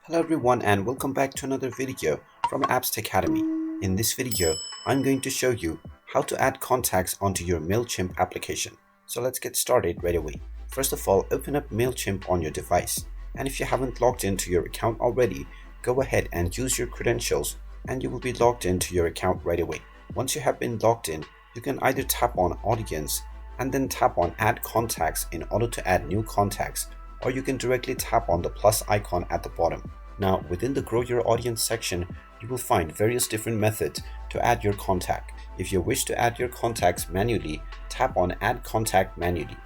Hello everyone and welcome back to another video from Apps Academy. In this video, I'm going to show you how to add contacts onto your Mailchimp application. So let's get started right away. First of all, open up Mailchimp on your device. And if you haven't logged into your account already, go ahead and use your credentials and you will be logged into your account right away. Once you have been logged in, you can either tap on Audience and then tap on Add Contacts in order to add new contacts, or you can directly tap on the plus icon at the bottom. Now, within the Grow Your Audience section, you will find various different methods to add your contact. If you wish to add your contacts manually, tap on Add Contact Manually,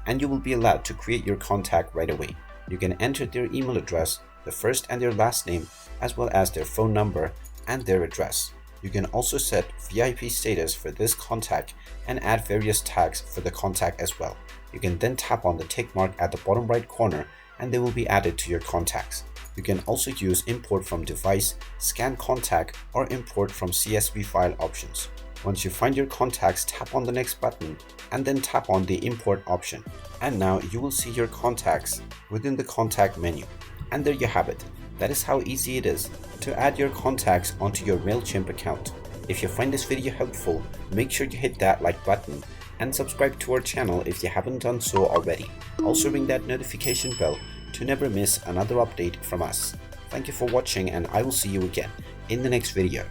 and you will be allowed to create your contact right away. You can enter their email address, the first and their last name, as well as their phone number and their address. You can also set VIP status for this contact and add various tags for the contact as well. You can then tap on the tick mark at the bottom right corner and they will be added to your contacts. You can also use import from device, scan contact, or import from CSV file options. Once you find your contacts, tap on the next button and then tap on the import option. And now you will see your contacts within the contact menu. And there you have it. That is how easy it is to add your contacts onto your Mailchimp account. If you find this video helpful, make sure you hit that like button and subscribe to our channel if you haven't done so already. Also ring that notification bell to never miss another update from us. Thank you for watching and I will see you again in the next video.